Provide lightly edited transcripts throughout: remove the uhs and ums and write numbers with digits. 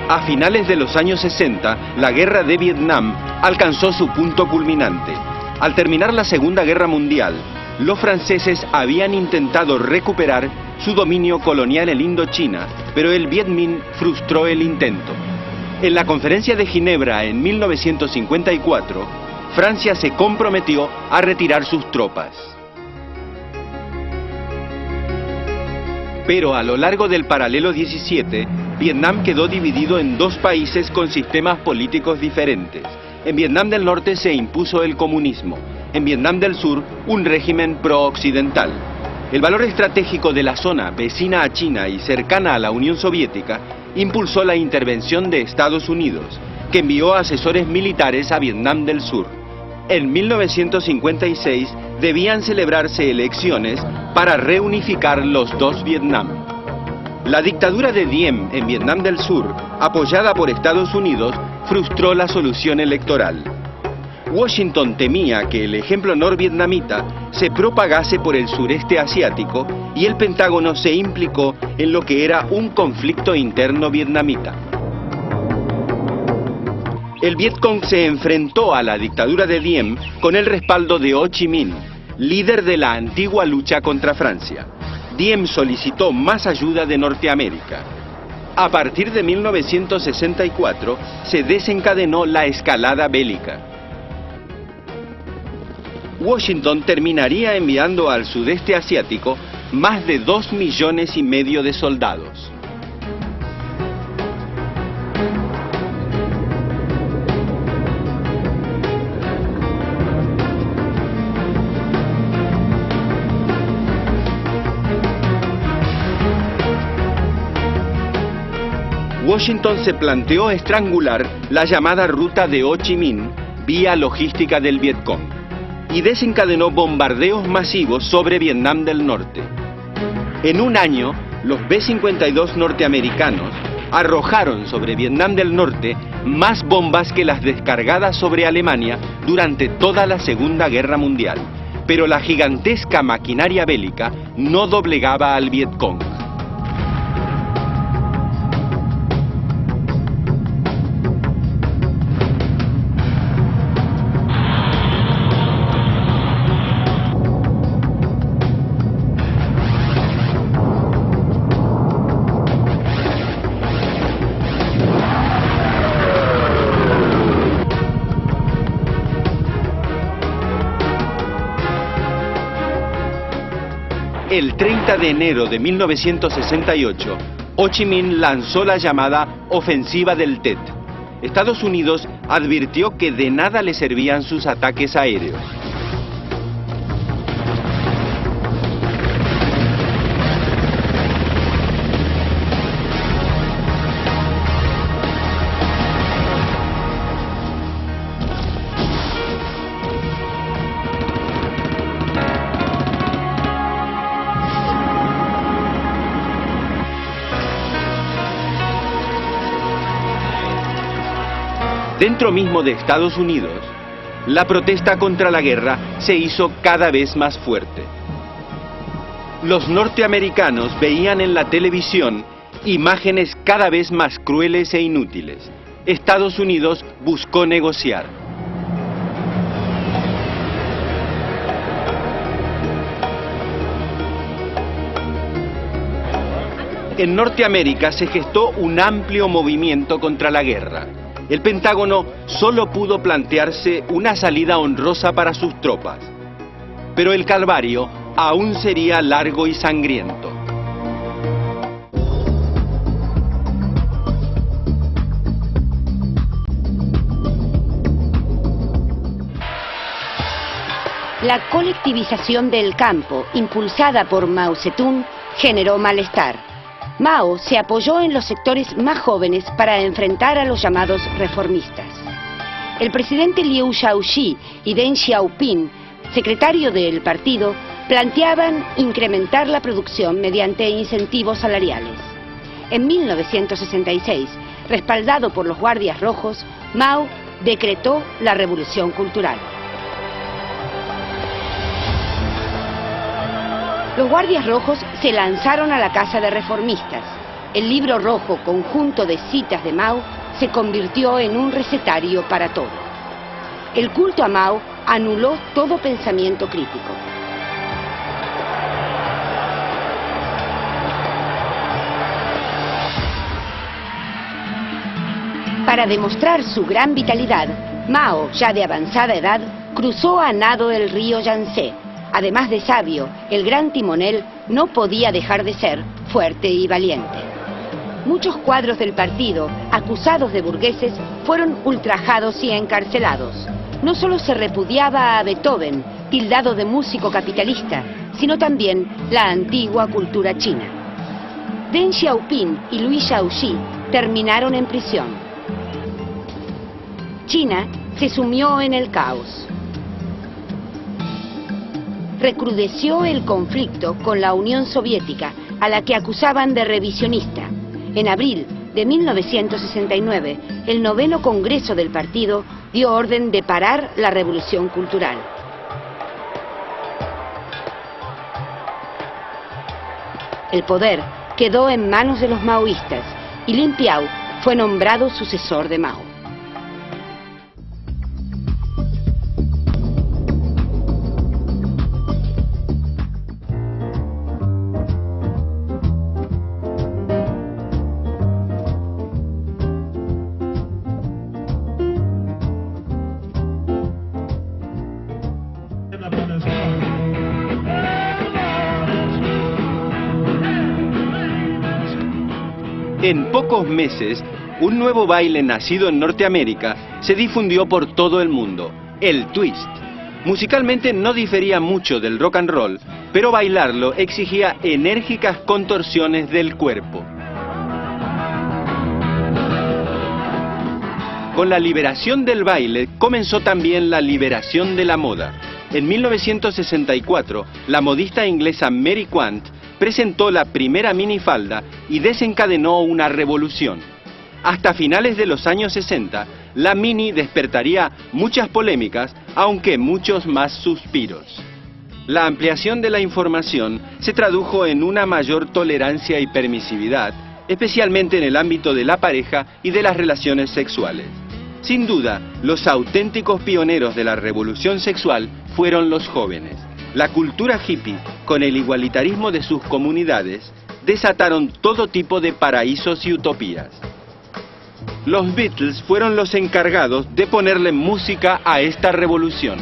A finales de los años 60, la guerra de Vietnam alcanzó su punto culminante. Al terminar la Segunda Guerra Mundial, los franceses habían intentado recuperar su dominio colonial en Indochina, pero el Viet Minh frustró el intento. En la Conferencia de Ginebra en 1954, Francia se comprometió a retirar sus tropas. Pero a lo largo del paralelo 17, Vietnam quedó dividido en dos países con sistemas políticos diferentes. En Vietnam del Norte se impuso el comunismo, en Vietnam del Sur un régimen pro-occidental. El valor estratégico de la zona vecina a China y cercana a la Unión Soviética impulsó la intervención de Estados Unidos, que envió asesores militares a Vietnam del Sur. En 1956 debían celebrarse elecciones para reunificar los dos Vietnam. La dictadura de Diem en Vietnam del Sur, apoyada por Estados Unidos, frustró la solución electoral. Washington temía que el ejemplo norvietnamita se propagase por el sureste asiático y el Pentágono se implicó en lo que era un conflicto interno vietnamita. El Vietcong se enfrentó a la dictadura de Diem con el respaldo de Ho Chi Minh, líder de la antigua lucha contra Francia. Diem solicitó más ayuda de Norteamérica. A partir de 1964 se desencadenó la escalada bélica. Washington terminaría enviando al sudeste asiático más de 2,5 millones de soldados. Washington se planteó estrangular la llamada ruta de Ho Chi Minh, vía logística del Vietcong, y desencadenó bombardeos masivos sobre Vietnam del Norte. En un año, los B-52 norteamericanos arrojaron sobre Vietnam del Norte más bombas que las descargadas sobre Alemania durante toda la Segunda Guerra Mundial. Pero la gigantesca maquinaria bélica no doblegaba al Vietcong. El 30 de enero de 1968, Ho Chi Minh lanzó la llamada Ofensiva del Tet. Estados Unidos advirtió que de nada le servían sus ataques aéreos. Dentro mismo de Estados Unidos, la protesta contra la guerra se hizo cada vez más fuerte. Los norteamericanos veían en la televisión imágenes cada vez más crueles e inútiles. Estados Unidos buscó negociar. En Norteamérica se gestó un amplio movimiento contra la guerra. El Pentágono solo pudo plantearse una salida honrosa para sus tropas, pero el calvario aún sería largo y sangriento. La colectivización del campo, impulsada por Mao Zedong, generó malestar. Mao se apoyó en los sectores más jóvenes para enfrentar a los llamados reformistas. El presidente Liu Shaoqi y Deng Xiaoping, secretario del partido, planteaban incrementar la producción mediante incentivos salariales. En 1966, respaldado por los Guardias Rojos, Mao decretó la Revolución Cultural. Los Guardias Rojos se lanzaron a la caza de reformistas. el libro rojo, conjunto de citas de Mao, se convirtió en un recetario para todo. El culto a Mao anuló todo pensamiento crítico. Para demostrar su gran vitalidad, Mao, ya de avanzada edad, cruzó a nado el río Yangtze. Además de sabio, el gran timonel no podía dejar de ser fuerte y valiente. Muchos cuadros del partido, acusados de burgueses, fueron ultrajados y encarcelados. No solo se repudiaba a Beethoven, tildado de músico capitalista, sino también la antigua cultura china. Deng Xiaoping y Liu Shaoxi terminaron en prisión. China se sumió en el caos. Recrudeció el conflicto con la Unión Soviética, a la que acusaban de revisionista. En abril de 1969, el 9º Congreso del partido dio orden de parar la revolución cultural. El poder quedó en manos de los maoístas y Lin Piao fue nombrado sucesor de Mao. En pocos meses, un nuevo baile nacido en Norteamérica se difundió por todo el mundo, el twist. Musicalmente no difería mucho del rock and roll, pero bailarlo exigía enérgicas contorsiones del cuerpo. Con la liberación del baile comenzó también la liberación de la moda. En 1964, la modista inglesa Mary Quant presentó la primera minifalda y desencadenó una revolución. Hasta finales de los años 60, la mini despertaría muchas polémicas, aunque muchos más suspiros. La ampliación de la información se tradujo en una mayor tolerancia y permisividad, especialmente en el ámbito de la pareja y de las relaciones sexuales. Sin duda, los auténticos pioneros de la revolución sexual fueron los jóvenes. La cultura hippie, con el igualitarismo de sus comunidades, desataron todo tipo de paraísos y utopías. Los Beatles fueron los encargados de ponerle música a esta revolución.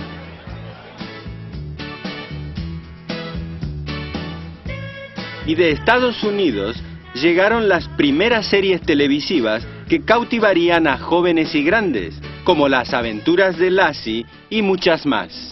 Y de Estados Unidos llegaron las primeras series televisivas que cautivarían a jóvenes y grandes, como Las aventuras de Lassie y muchas más.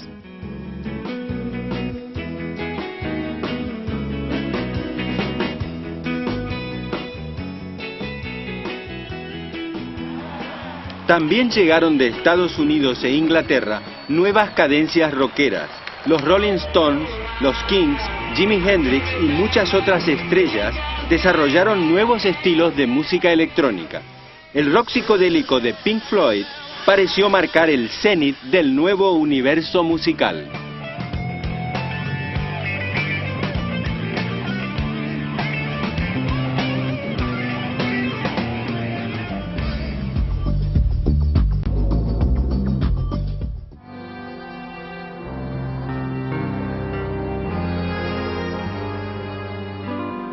También llegaron de Estados Unidos e Inglaterra nuevas cadencias rockeras. Los Rolling Stones, los Kings, Jimi Hendrix y muchas otras estrellas desarrollaron nuevos estilos de música electrónica. El rock psicodélico de Pink Floyd pareció marcar el cenit del nuevo universo musical.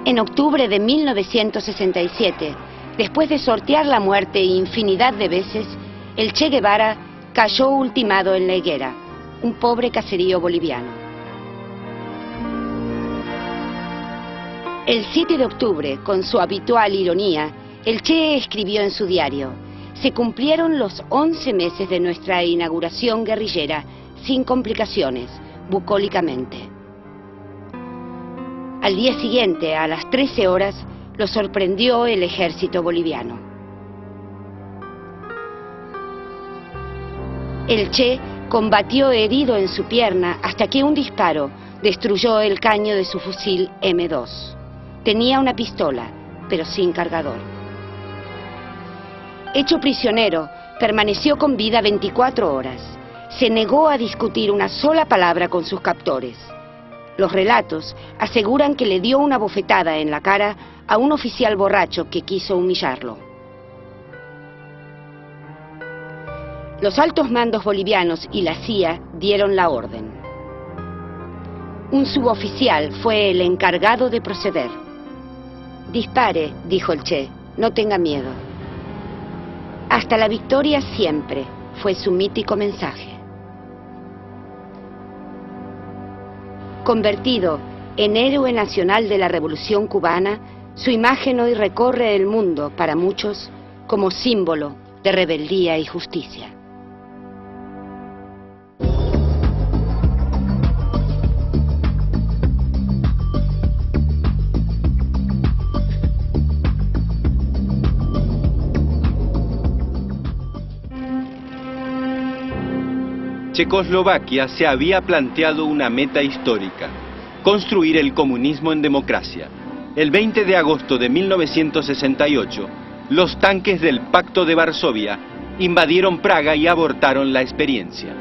En octubre de 1967, después de sortear la muerte infinidad de veces, el Che Guevara cayó ultimado en La Higuera, un pobre caserío boliviano. El 7 de octubre, con su habitual ironía, el Che escribió en su diario: se cumplieron los 11 meses de nuestra inauguración guerrillera sin complicaciones, bucólicamente. Al día siguiente, a las 13 horas, lo sorprendió el ejército boliviano. El Che combatió herido en su pierna hasta que un disparo destruyó el caño de su fusil M2. Tenía una pistola, pero sin cargador. Hecho prisionero, permaneció con vida 24 horas. Se negó a discutir una sola palabra con sus captores. Los relatos aseguran que le dio una bofetada en la cara a un oficial borracho que quiso humillarlo. Los altos mandos bolivianos y la CIA dieron la orden. Un suboficial fue el encargado de proceder. «Dispare», dijo el Che, «no tenga miedo». «Hasta la victoria siempre», fue su mítico mensaje. Convertido en héroe nacional de la Revolución Cubana, su imagen hoy recorre el mundo, para muchos, como símbolo de rebeldía y justicia. Checoslovaquia se había planteado una meta histórica: construir el comunismo en democracia. El 20 de agosto de 1968, los tanques del Pacto de Varsovia invadieron Praga y abortaron la experiencia.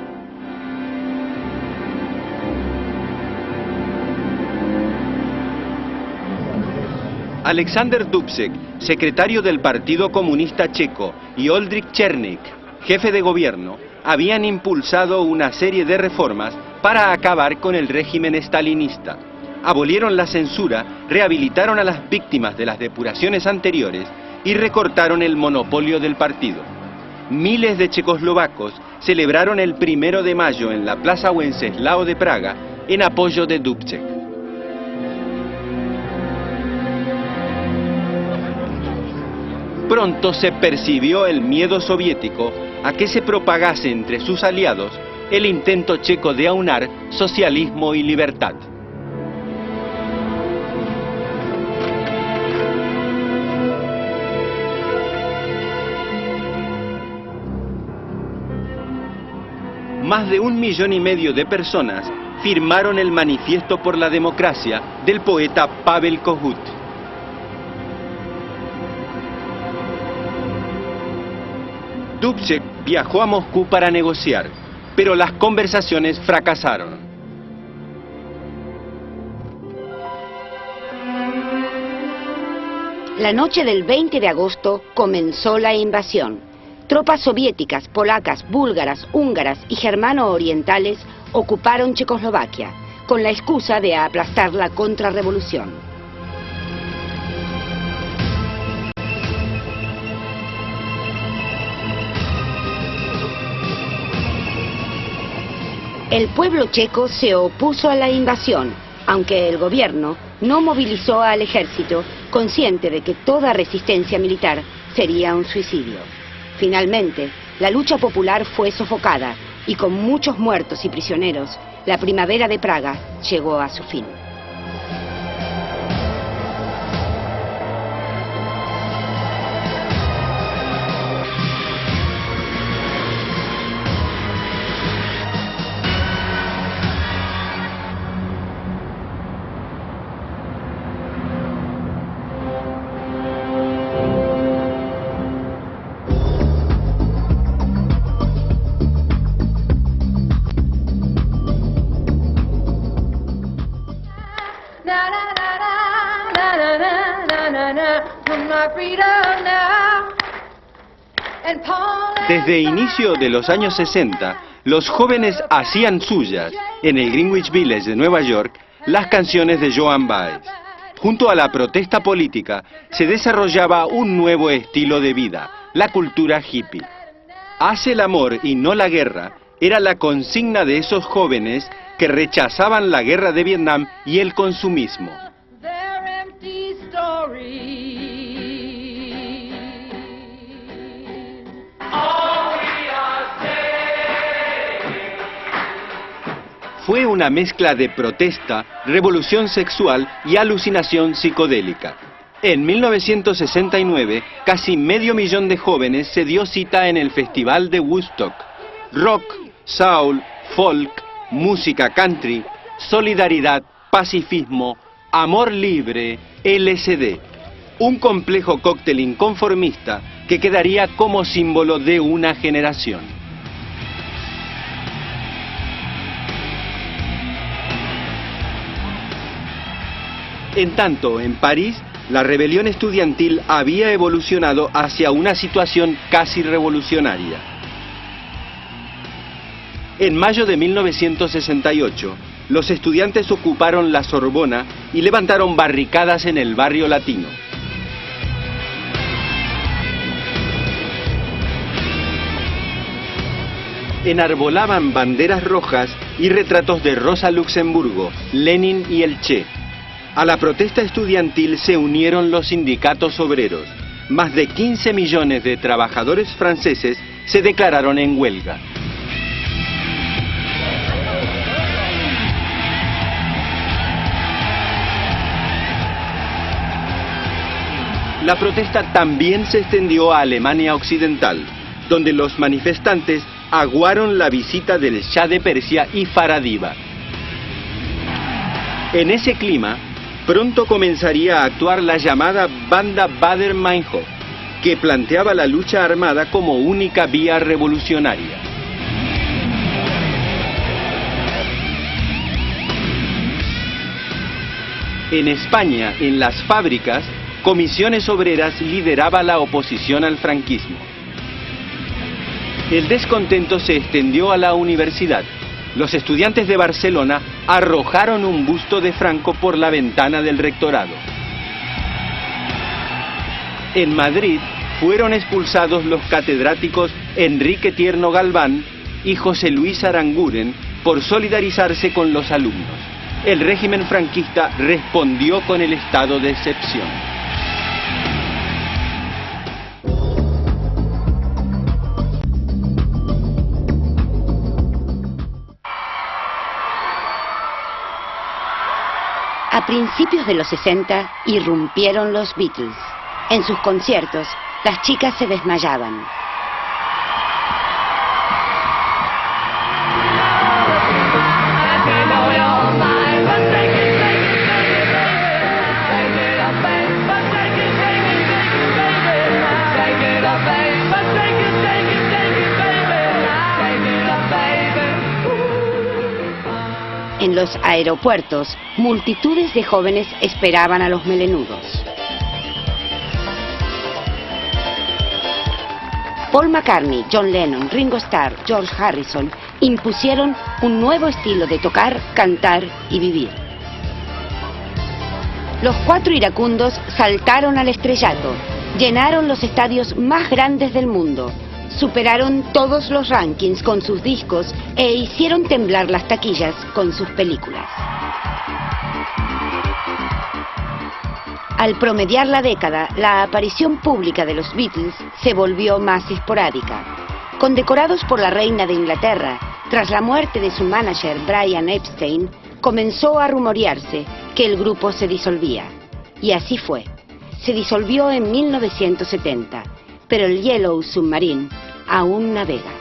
Alexander Dubček, secretario del Partido Comunista Checo, y Oldřich Černík, jefe de gobierno, habían impulsado una serie de reformas para acabar con el régimen stalinista. Abolieron la censura, rehabilitaron a las víctimas de las depuraciones anteriores y recortaron el monopolio del partido. Miles de checoslovacos celebraron el 1 de mayo en la Plaza Wenceslao de Praga en apoyo de Dubček. Pronto se percibió el miedo soviético a que se propagase entre sus aliados el intento checo de aunar socialismo y libertad. Más de 1,5 millones de personas firmaron el Manifiesto por la Democracia del poeta Pavel Kohut. Dubček viajó a Moscú para negociar, pero las conversaciones fracasaron. La noche del 20 de agosto comenzó la invasión. Tropas soviéticas, polacas, búlgaras, húngaras y germano-orientales ocuparon Checoslovaquia, con la excusa de aplastar la contrarrevolución. El pueblo checo se opuso a la invasión, aunque el gobierno no movilizó al ejército, consciente de que toda resistencia militar sería un suicidio. Finalmente, la lucha popular fue sofocada y con muchos muertos y prisioneros, la primavera de Praga llegó a su fin. Desde inicio de los años 60, los jóvenes hacían suyas, en el Greenwich Village de Nueva York, las canciones de Joan Baez. Junto a la protesta política, se desarrollaba un nuevo estilo de vida, la cultura hippie. Haz el amor y no la guerra era la consigna de esos jóvenes que rechazaban la guerra de Vietnam y el consumismo. Fue una mezcla de protesta, revolución sexual y alucinación psicodélica. En 1969, casi 500,000 de jóvenes se dio cita en el Festival de Woodstock. Rock, soul, folk, música country, solidaridad, pacifismo, amor libre, LSD. Un complejo cóctel inconformista que quedaría como símbolo de una generación. En tanto, en París, la rebelión estudiantil había evolucionado hacia una situación casi revolucionaria. En mayo de 1968, los estudiantes ocuparon la Sorbona y levantaron barricadas en el barrio latino. Enarbolaban banderas rojas y retratos de Rosa Luxemburgo, Lenin y el Che. A la protesta estudiantil se unieron los sindicatos obreros. Más de 15 millones de trabajadores franceses se declararon en huelga. La protesta también se extendió a Alemania Occidental, donde los manifestantes aguaron la visita del Shah de Persia y Faradiva. En ese clima, pronto comenzaría a actuar la llamada Banda Baader-Meinhof, que planteaba la lucha armada como única vía revolucionaria. En España, en las fábricas, Comisiones Obreras lideraba la oposición al franquismo. El descontento se extendió a la universidad. Los estudiantes de Barcelona arrojaron un busto de Franco por la ventana del rectorado. En Madrid fueron expulsados los catedráticos Enrique Tierno Galván y José Luis Aranguren por solidarizarse con los alumnos. El régimen franquista respondió con el estado de excepción. A principios de los 60 irrumpieron los Beatles. En sus conciertos, las chicas se desmayaban. En los aeropuertos, multitudes de jóvenes esperaban a los melenudos. Paul McCartney, John Lennon, Ringo Starr, George Harrison impusieron un nuevo estilo de tocar, cantar y vivir. Los cuatro iracundos saltaron al estrellato, llenaron los estadios más grandes del mundo, superaron todos los rankings con sus discos e hicieron temblar las taquillas con sus películas. Al promediar la década, la aparición pública de los Beatles se volvió más esporádica. Condecorados por la reina de Inglaterra, tras la muerte de su manager Brian Epstein, comenzó a rumorearse que el grupo se disolvía. Y así fue. Se disolvió en 1970, pero el Yellow Submarine aún navega.